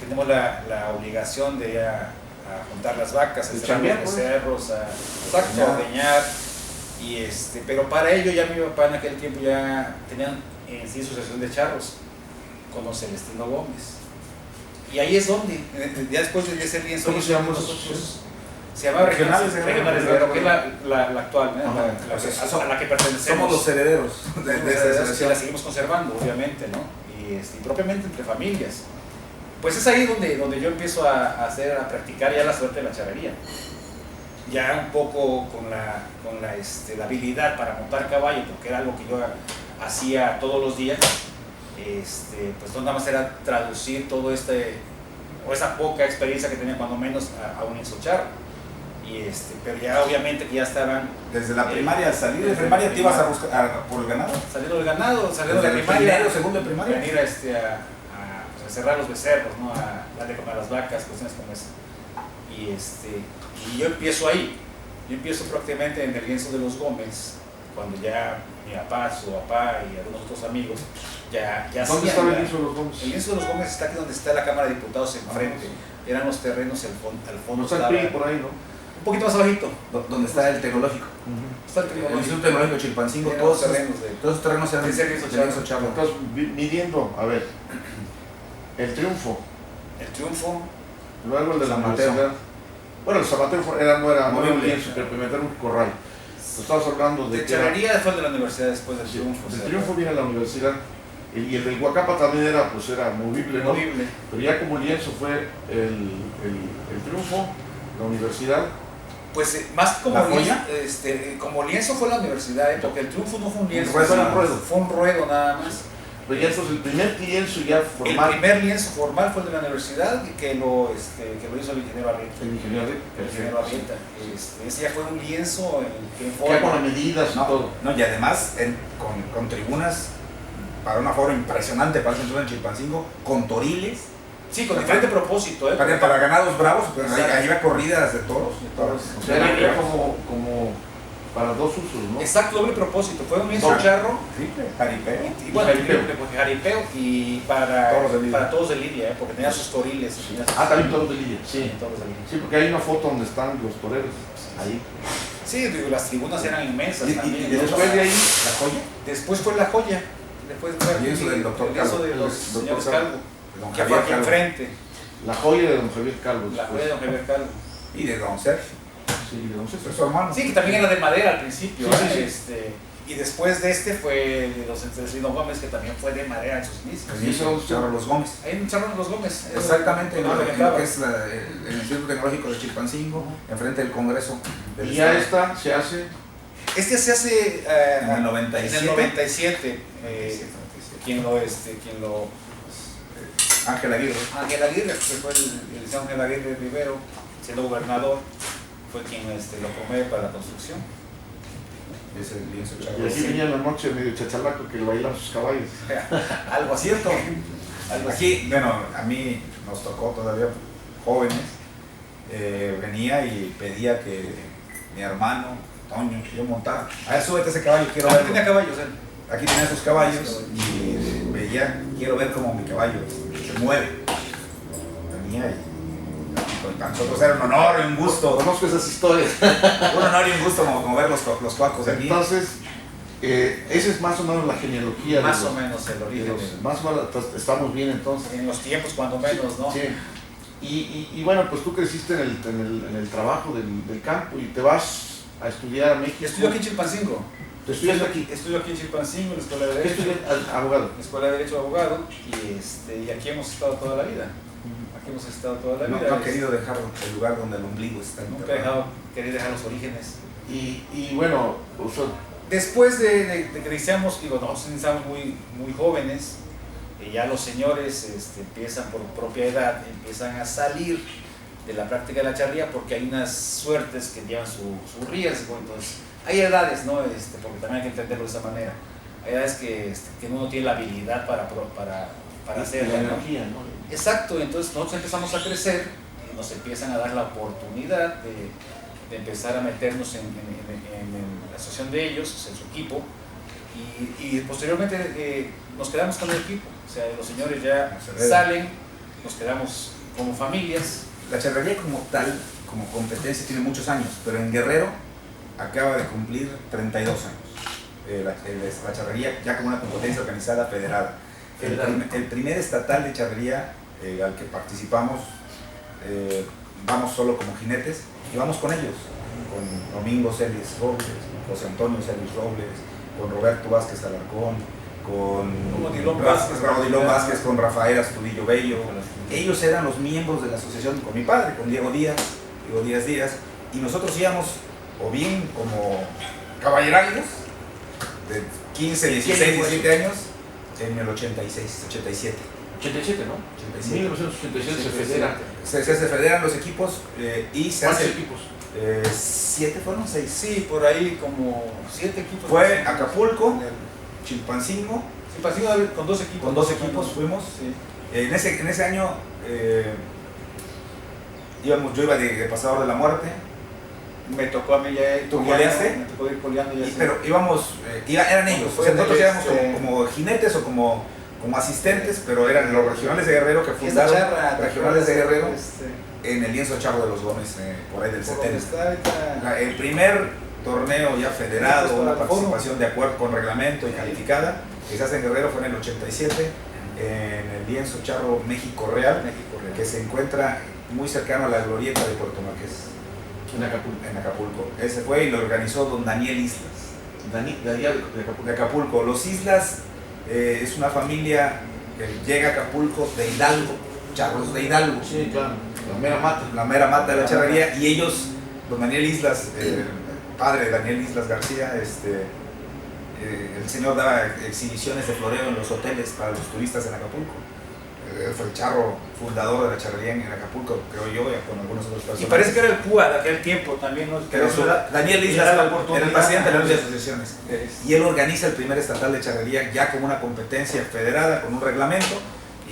tenemos la obligación de ir a juntar las vacas, a cerrar los becerros, a ordeñar. Pero para ello ya mi papá en aquel tiempo ya tenían en sí su asociación de charros con don Celestino Gómez. Y ahí es donde, ya después de ese lienzo, ¿cómo se llama? Se llama Regionales Guerrero, que es la actual, ¿no? a la que pertenecemos. Somos los herederos que la seguimos conservando, obviamente, ¿no? Y propiamente entre familias. Pues es ahí donde yo empiezo a practicar ya la suerte de la charrería. Ya un poco con la habilidad para montar caballo, porque era algo que yo hacía todos los días. Pues nada más era traducir todo o esa poca experiencia que tenía cuando menos a un lienzo charro. Pero ya obviamente que ya estaban desde la primaria, al salir de primaria te ibas a buscar por el ganado, saliendo del ganado, saliendo de la primaria, primero, segundo de primaria, venir a cerrar los becerros, ¿no? A darle comer a las vacas, cuestiones como esa. Y yo empiezo ahí, prácticamente en el lienzo de los Gómez, cuando ya mi papá, su papá y algunos otros amigos ya ¿Dónde estaba el lienzo de los Gómez? El lienzo de los Gómez está aquí donde está la Cámara de Diputados enfrente. Eran los terrenos al fondo. No está el PRI por ahí, ¿no? Un poquito más abajito. Donde está el tecnológico. Está el Instituto Tecnológico de Chilpancingo. Todos los terrenos eran de lienzo charro. Entonces, midiendo, a ver, el Triunfo. Luego el de la universidad. Bueno, el Zamateo no era lienzo, pero meter un corral. Estamos hablando de charrería fue el de la universidad después del Triunfo. El Triunfo viene a la universidad. Y el del Huacapa también era movible, ¿no? Pero ya como lienzo fue el Triunfo, la universidad. Pues más como lienzo fue la universidad, porque el Triunfo no fue un lienzo, fue un ruedo nada más. Pero ya entonces el primer lienzo ya formal. El primer lienzo formal fue el de la universidad, que lo hizo el ingeniero Arrieta. El ingeniero Arrieta. Ese ya fue un lienzo ya con las medidas y todo. No, y además con tribunas para un aforo impresionante para ese entonces en Chilpancingo, con toriles. Sí, con diferente propósito. Para ganados bravos, pues ahí iba corridas de toros. O sea, era como para dos usos, ¿no? Exacto, doble propósito. Fue un lienzo charro. Jaripeo. Jaripeo y para todos de Lidia, porque tenía sus toriles. También toros de Lidia. Sí, todos de Lidia. Sí, porque hay una foto donde están los toreros. Ahí. Sí, las tribunas eran inmensas también. ¿Y después de ahí, la joya? Después fue la joya. Después fue el lienzo del doctor Calvo. De los señores Calvo. Que fue aquí enfrente. La joya de don Javier Calvo. La joya de don Javier Calvo. Y de don Sergio. Sí, de don Sergio. Su hermano. Sí, que también era de madera al principio. Sí. Y después de fue de los Celestino Gómez, que también fue de madera en sus inicios. Y eso Charro Los Gómez. Ahí en Charro Los Gómez. Exactamente, en lo que es el Instituto Tecnológico de Chilpancingo, enfrente del Congreso. Y ya esta se hace. Se hace en el 97. En el 97. ¿Quién lo Ángel Aguirre. Que fue el licenciado Ángel Aguirre Rivero, siendo gobernador, fue quien lo promueve para la construcción. Es el lienzo charro. Y aquí venía en la noche medio chachalaco que bailan sus caballos. Algo cierto. Aquí, bueno, a mí nos tocó todavía jóvenes, venía y pedía que mi hermano, Toño, que yo montara. A ver, súbete ese caballo, quiero ver. Tenía caballos él. Aquí tenía sus caballos y veía, quiero ver cómo mi caballo se mueve. Venía y para nosotros era un honor y un gusto. Conozco esas historias. Un honor y un gusto mover los cuacos aquí. Entonces, esa es más o menos la genealogía. Más o menos el origen. Más o menos, estamos bien entonces. En los tiempos cuando menos, ¿no? Sí. Y bueno, pues tú creciste en el trabajo del campo y te vas a estudiar a México. Estudio aquí en Chilpancingo. ¿Te estudias aquí? Estudio aquí en Chilpancingo, en la Escuela de Derecho. ¿Qué estudias? Abogado. Escuela de Derecho Abogado, y aquí hemos estado toda la vida. No han querido dejar el lugar donde el ombligo está. Nunca querido dejar los orígenes. Y bueno, después de que iniciamos, nosotros iniciamos muy jóvenes, ya los señores empiezan por propia edad, empiezan a salir de la práctica de la charrería porque hay unas suertes que llevan su riesgo. Entonces hay edades, ¿no? Porque también hay que entenderlo de esa manera. Hay edades que uno tiene la habilidad para hacerlo, la energía, ¿no? Exacto, entonces nosotros empezamos a crecer y nos empiezan a dar la oportunidad de empezar a meternos en la asociación de ellos, en su equipo, y posteriormente nos quedamos con el equipo. O sea, los señores ya salen nos quedamos como familias. La charrería como tal, como competencia, tiene muchos años, pero en Guerrero acaba de cumplir 32 años. La charrería ya como una competencia organizada federada. El primer estatal de charrería al que participamos, vamos solo como jinetes y vamos con ellos, con Domingo Celis Robles, José Antonio Celis Robles, con Roberto Vázquez Alarcón, con Rodilón Vázquez, con Rafael Astudillo Bello. Ellos eran los miembros de la asociación con mi padre, con Diego Díaz, y nosotros íbamos o bien como caballerangos de 15, 16, 17 años en el 86, 87. 87, ¿no? 87. 1987 se federa. Se federan los equipos y se ¿Cuántos hace... equipos? 7 fueron, 6. Sí, por ahí como 7 equipos. Fue Acapulco, Chilpancingo. Chilpancingo con 2 equipos. Con 2 equipos fuimos. Sí. En ese año yo iba de pasador de la muerte. Me tocó a mí ya. ¿Tú goleaste? Me tocó ir coleando ya. Pero íbamos, eran ellos. O sea, nosotros íbamos como jinetes o como asistentes, pero eran los regionales de Guerrero que fundaron regionales de Guerrero en el lienzo Charro de los Gómez, por ahí del 70. El primer torneo ya federado, una participación de acuerdo con reglamento y calificada, que se hace en Guerrero fue en el 87, en el lienzo Charro México Real, que se encuentra muy cercano a la glorieta de Puerto Marqués. En Acapulco. Ese fue y lo organizó don Daniel Islas. De Acapulco. Los Islas es una familia que llega a Acapulco de Hidalgo, charros de Hidalgo. Sí, claro. La mera mata de la charrería. Y ellos, don Daniel Islas, padre de Daniel Islas García, el señor daba exhibiciones de floreo en los hoteles para los turistas en Acapulco. Fue el charro fundador de la charrería en Acapulco, creo yo, con algunos otros personajes. Y parece que era el PUA de aquel tiempo también, ¿no? Pero Daniel Islas era el presidente de las asociaciones. Y él organiza el primer estatal de charrería ya como una competencia federada, con un reglamento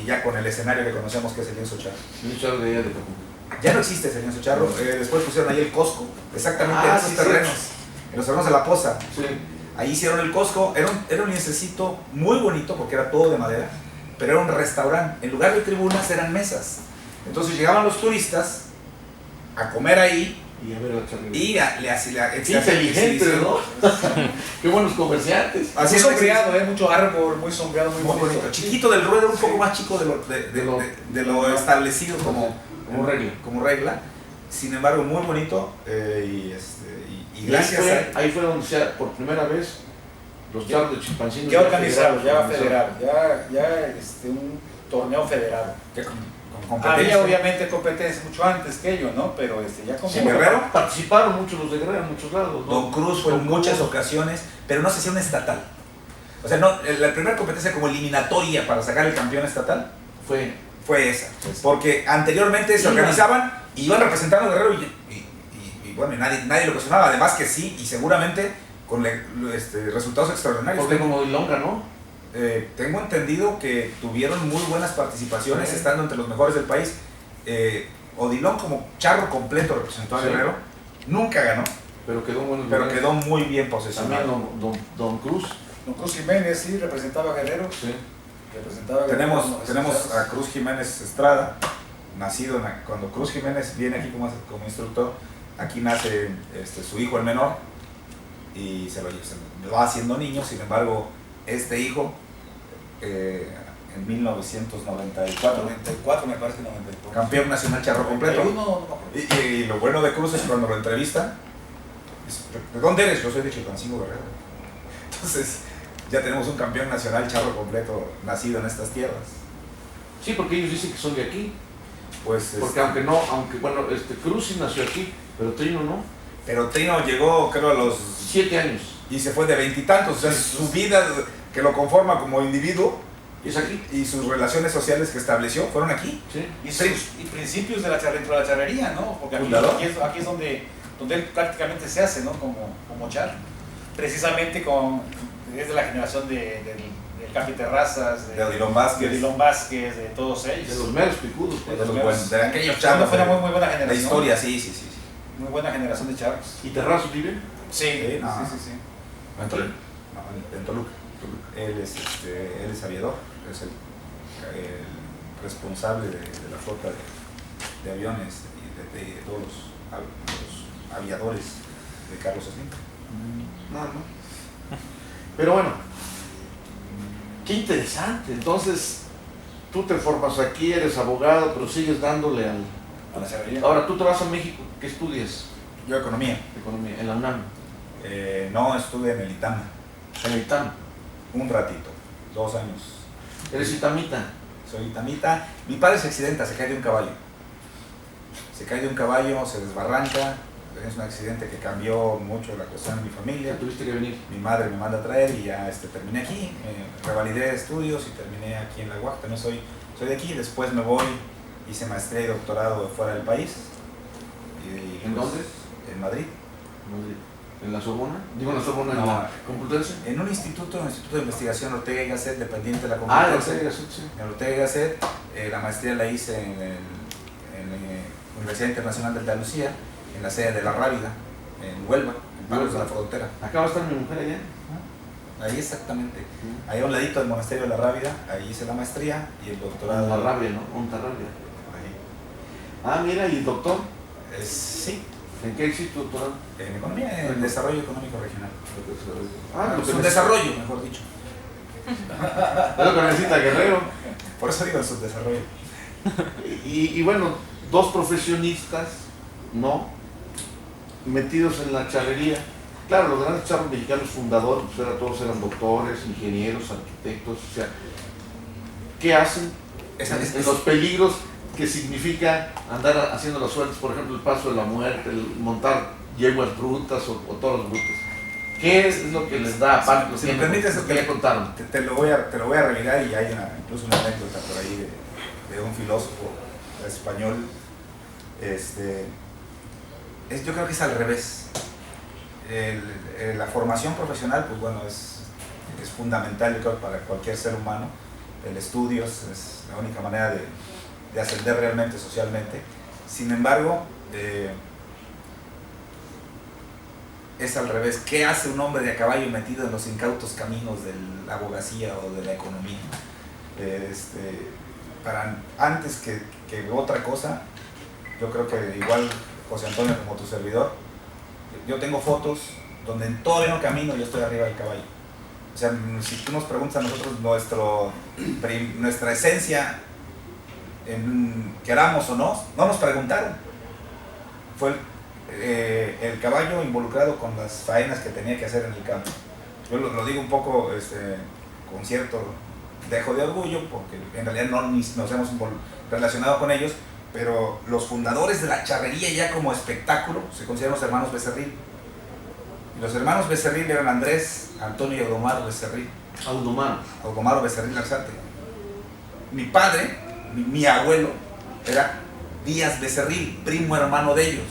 y ya con el escenario que conocemos que es el lienzo charro. Ya no existe ese lienzo charro. Después pusieron ahí el Costco, exactamente en esos terrenos, en los terrenos de La Poza. Sí. Ahí hicieron el Costco, era un lienzecito muy bonito porque era todo de madera, pero era un restaurante. En lugar de tribunas eran mesas. Entonces llegaban los turistas a comer ahí y a ver la charrería. Y le hacía inteligente, ¿no? Qué buenos comerciantes. Así sombreado, mucho árbol, muy sombreado, muy bonito. Chiquito del ruedo, un poco más chico de lo establecido como regla. Sin embargo, muy bonito. Y gracias ahí fue donde por primera vez los charros de Chilpancingo ya organizados, ya federado, ya un torneo federado. Había obviamente competencias mucho antes que ello, ¿no? Pero ya como Guerrero participaron muchos los de Guerrero en muchos lados, ¿no? Don Cruz fue en muchas ocasiones, pero no se hacía un estatal. O sea, no, la primera competencia como eliminatoria para sacar el campeón estatal fue esa. Porque anteriormente se organizaban y iban representando a Guerrero y bueno, nadie lo cuestionaba. Además que sí, y seguramente con resultados extraordinarios. Porque como Longa, ¿no? Tengo entendido que tuvieron muy buenas participaciones, estando entre los mejores del país. Odilon como charro completo representó a Guerrero, nunca ganó, pero quedó muy bien posicionado. También Don Cruz. Don Cruz Jiménez sí representaba a Guerrero. Sí. Tenemos a Cruz Jiménez Estrada, nacido cuando Cruz Jiménez viene aquí como instructor. Aquí nace su hijo el menor y se lo va haciendo niño. Sin embargo, este hijo en 1994 me parece que 94, campeón nacional charro completo. Y lo bueno de Cruz es cuando lo entrevistan, ¿de dónde eres? Yo soy de Chilpancingo, Guerrero. Entonces ya tenemos un campeón nacional charro completo nacido en estas tierras. Sí, porque ellos dicen que son de aquí. Pues porque Cruz sí nació aquí, pero Trino no. Pero Trino llegó creo a los 7 años. Y se fue de 20 y tantos, o sea, su vida que lo conforma como individuo es aquí. Y sus relaciones sociales que estableció fueron aquí. Sí. Y principios dentro de la charrería, ¿no? Porque aquí es donde él prácticamente se hace, ¿no? Como charro. Precisamente es de la generación del Capi Terrazas, de Odilon Vázquez, de todos ellos. De los meros picudos. De aquellos charros. Fue una muy buena generación. La historia, sí. Muy buena generación de charros. ¿Y Terrazas vive? Sí. En Toluca. Él es aviador, es el responsable de la flota de aviones y de todos los aviadores de Carlos Slim. No. Pero bueno, qué interesante. Entonces, tú te formas aquí, eres abogado, pero sigues dándole A la charrería. Ahora, tú te vas a México, ¿qué estudias? Yo economía. Economía, en la UNAM. No, estuve en el ITAM. En el ITAM. Un ratito, 2 años. ¿Eres itamita? Soy itamita. Mi padre se accidenta, se cae de un caballo. Se cae de un caballo, se desbarranca. Es un accidente que cambió mucho la cuestión de mi familia. ¿Tuviste que venir? Mi madre me manda a traer y ya terminé aquí. Revalidé estudios y terminé aquí en la UAC. También soy de aquí. Después me voy, hice maestría y doctorado fuera del país. ¿En dónde? En Madrid. ¿En la Sorbona? Digo, en la Sorbona, No. en la Complutense. En un instituto de investigación Ortega y Gasset, dependiente de la Ah, Complutense. Ortega y Gasset, sí. En Ortega y Gasset, la maestría la hice en la Universidad Internacional de Andalucía, en la sede de La Rábida, en Huelva, en Palos de la Frontera. Acá va a estar mi mujer allá. Ahí exactamente. Ahí a un ladito del monasterio de La Rábida, ahí hice la maestría y el doctorado. Ontarrabia, ¿no? Ontarrabia. Ahí. Ah, mira, ¿y el doctor? Sí, ¿En qué hiciste tu doctorado? en economía, en el desarrollo económico regional. Ah, lo que subdesarrollo, mejor dicho. Es lo que necesita Guerrero. Por eso digo subdesarrollo. Y bueno, 2 profesionistas, ¿no? Metidos en la charrería. Claro, los grandes charros mexicanos fundadores, pues todos eran doctores, ingenieros, arquitectos, o sea, ¿qué hacen en los peligros que significa andar haciendo las suertes? Por ejemplo, el paso de la muerte, el montar yeguas brutas o toros brutos. ¿Qué es lo que les da aparte? Si me permites, ¿qué le contaron? te lo voy a revelar y hay incluso una anécdota por ahí de un filósofo español. Yo creo que es al revés. La formación profesional, pues bueno, es fundamental, yo creo, para cualquier ser humano. El estudio es la única manera de ascender realmente socialmente. Sin embargo, es al revés. ¿Qué hace un hombre de a caballo metido en los incautos caminos de la abogacía o de la economía? Antes que otra cosa, yo creo que igual José Antonio como tu servidor, yo tengo fotos donde en todo el camino yo estoy arriba del caballo. O sea, si tú nos preguntas a nosotros nuestra esencia, queramos o no nos preguntaron. Fue el caballo involucrado con las faenas que tenía que hacer en el campo. Yo lo digo un poco con cierto dejo de orgullo, porque en realidad no nos hemos relacionado con ellos, pero los fundadores de la charrería ya como espectáculo se consideran los hermanos Becerril. Y los hermanos Becerril eran Andrés, Antonio y Audomaro Becerril. Audomaro Becerril Laxate. Mi padre, mi abuelo, era Díaz Becerril, primo hermano de ellos.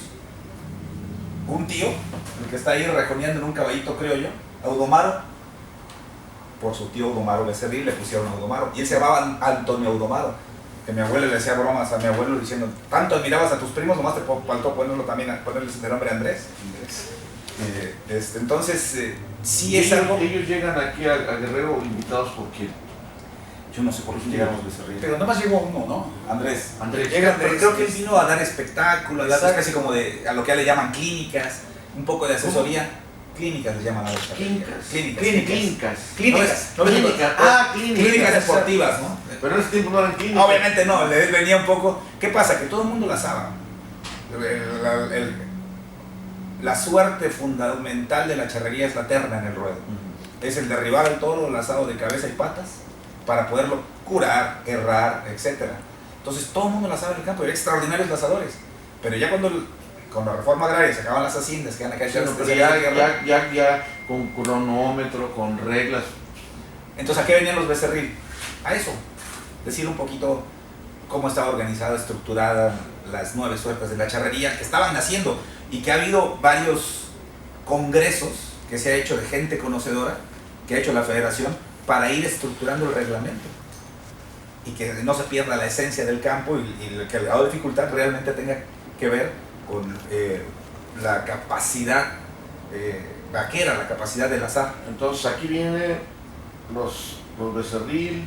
Un tío, el que está ahí rejoneando en un caballito criollo, Audomaro, por su tío Audomaro Becerril le pusieron Audomaro, y él se llamaba Antonio Audomaro, que mi abuelo le hacía bromas a mi abuelo diciendo, tanto admirabas a tus primos, nomás te faltó ponerles de nombre Andrés. Entonces, sí es algo. Ellos llegan aquí a Guerrero invitados por quién. Yo no sé por qué llegamos Becerril. Pero nomás llegó uno, ¿no? Andrés. Llega Andrés. Pero creo que él vino a dar espectáculos, a dar especie como a lo que le llaman clínicas, un poco de asesoría. Clínicas le llaman a los Clínicas. Clínicas deportivas, ¿no? Pero en ese tiempo no eran clínicas. Obviamente no, le venía un poco. ¿Qué pasa? Que todo el mundo la sabe. La suerte fundamental de la charrería es la terna en el ruedo. Es el derribar al toro lazado de cabeza y patas para poderlo curar, errar, etc. Entonces todo el mundo la sabe en el campo, hay extraordinarios lazadores. Pero ya con la reforma agraria se acaban las haciendas, que van a caer ya con cronómetro, con reglas. Entonces, ¿a qué venían los Becerril? A eso, decir un poquito cómo estaba organizada, estructurada las 9 suertes de la charrería que estaban naciendo, y que ha habido varios congresos que se ha hecho de gente conocedora, que ha hecho la federación, para ir estructurando el reglamento y que no se pierda la esencia del campo, y que el grado de dificultad realmente tenga que ver con la capacidad vaquera, la capacidad del azar. Entonces aquí vienen los Becerril,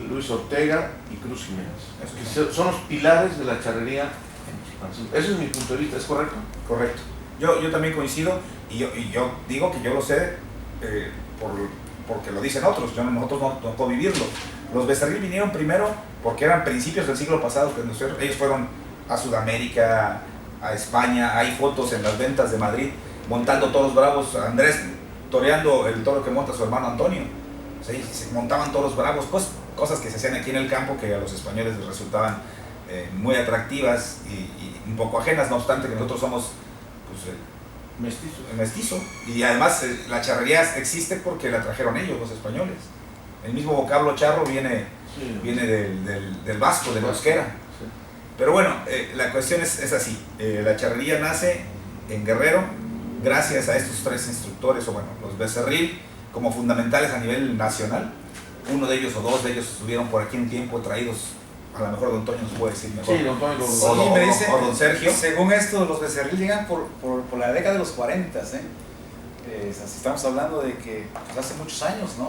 Luis Ortega y Cruz Jiménez. Eso Que son los pilares de la charrería en Chilpancingo. Ese es mi punto de vista, ¿es correcto? Correcto. Yo también coincido y yo digo que yo lo sé porque lo dicen otros, nosotros no puedo vivirlo. Los Becerril vinieron primero porque eran principios del siglo pasado, que ellos fueron a Sudamérica, a España, hay fotos en las ventas de Madrid, montando toros bravos, Andrés toreando el toro que monta su hermano Antonio. Se montaban toros bravos, pues, cosas que se hacían aquí en el campo que a los españoles les resultaban muy atractivas y un poco ajenas, no obstante que nosotros somos pues, mestizo. Y además la charrería existe porque la trajeron ellos, los españoles. El mismo vocablo charro viene del vasco, del euskera. Sí. Pero bueno, la cuestión es así. La charrería nace en Guerrero gracias a estos tres instructores, o bueno, los Becerril, como fundamentales a nivel nacional. Uno de ellos o dos de ellos estuvieron por aquí un tiempo traídos, a lo mejor don Toño nos puede decir mejor. Sí, don Toño. Sí, me dice, o don Sergio. según esto, los Becerril llegan por la década de los 40, así estamos hablando de que pues, hace muchos años, ¿no?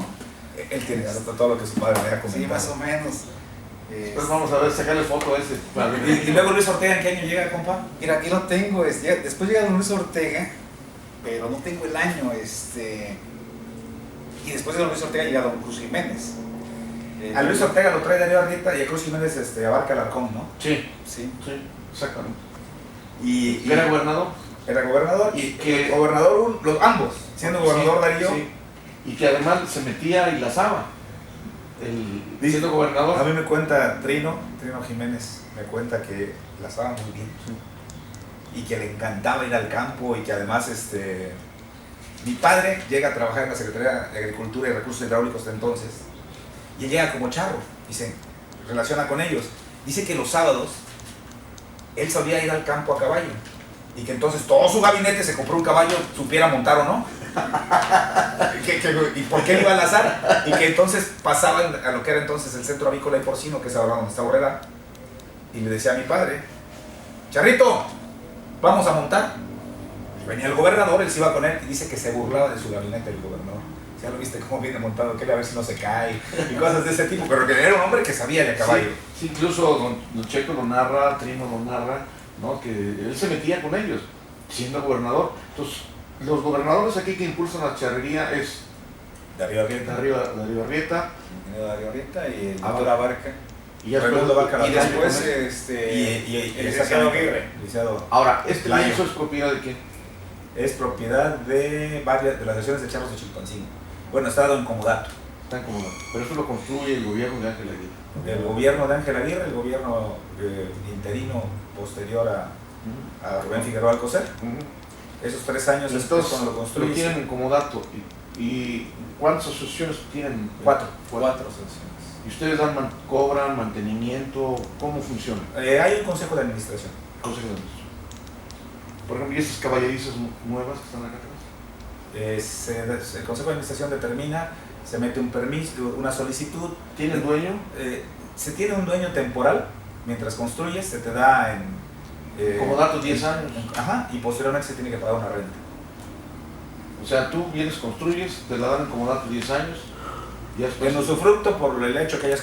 Él tiene todo lo que su padre le ha Sí, comentado. más o menos. Pues vamos a ver, sacarle foto a ese. Y luego Luis Ortega, ¿en qué año llega, compa? Mira, aquí lo tengo, después llega don Luis Ortega, pero no tengo el año, y después de don Luis Ortega llega don Cruz Jiménez. A Luis Ortega lo trae Darío Arrieta y a Cruz Jiménez abarca Alarcón, ¿no? Sí, Sí. exactamente. Y ¿Era gobernador? era gobernador Y y que- gobernador, ambos, siendo gobernador Darío. Sí. Y que además se metía y lazaba. Siendo A gobernador. mí me cuenta Trino Jiménez, me cuenta que la estaba muy bien y que le encantaba ir al campo y que además mi padre llega a trabajar en la Secretaría de Agricultura y Recursos Hidráulicos de entonces y él llega como charro y se relaciona con ellos. Dice que los sábados él solía ir al campo a caballo y que entonces todo su gabinete se compró un caballo, supiera montar o no. ¿Y por qué le iba al azar? Y que entonces pasaban a lo que era entonces el centro avícola y porcino, que es ahora donde está Borrera, y le decía a mi padre: Charrito, vamos a montar. Y venía el gobernador, él se iba con él y dice que se burlaba de su gabinete el gobernador. Ya lo viste cómo viene montado, que a ver si no se cae y cosas de ese tipo, pero que era un hombre que sabía de caballo. Sí, incluso don Checo lo narra, Trino lo narra, ¿no? Que él se metía con ellos, siendo gobernador. Entonces, los gobernadores aquí que impulsan la charrería es Darío Arrieta, Darío Arrieta, Ingeniero Darío Arrieta y el Ah, doctor Abarca. y ya Raimundo Barca, y Y después, después, y el licenciado Aguirre. licenciado. ahora, ¿este Layo. lienzo es propiedad de quién? Es propiedad de varias de las secciones de charros de Chilpancingo. Bueno, está en comodato. Está incómodo. Pero eso lo construye el gobierno de Ángel Aguirre. El gobierno de Ángel Aguirre, el gobierno interino posterior a Rubén Figueroa Alcocer. Esos 3 años es Entonces, cuando lo lo construye. tienen en comodato. ¿Y cuántas asociaciones tienen? 4. Cuatro secciones. ¿Y ustedes cobran mantenimiento? ¿Cómo funciona? Hay un consejo de administración. Consejo de administración. Por ejemplo, ¿y estas caballerizas nuevas que están acá atrás? El consejo de administración determina, se mete un permiso, una solicitud. ¿Tienen dueño? Se tiene un dueño temporal. Mientras construyes, se te da en Comodato 10 años. Ajá, y posteriormente se tiene que pagar una renta. O sea, tú vienes, construyes, te la dan en comodato 10 años. Y después En usufructo por el hecho que hayas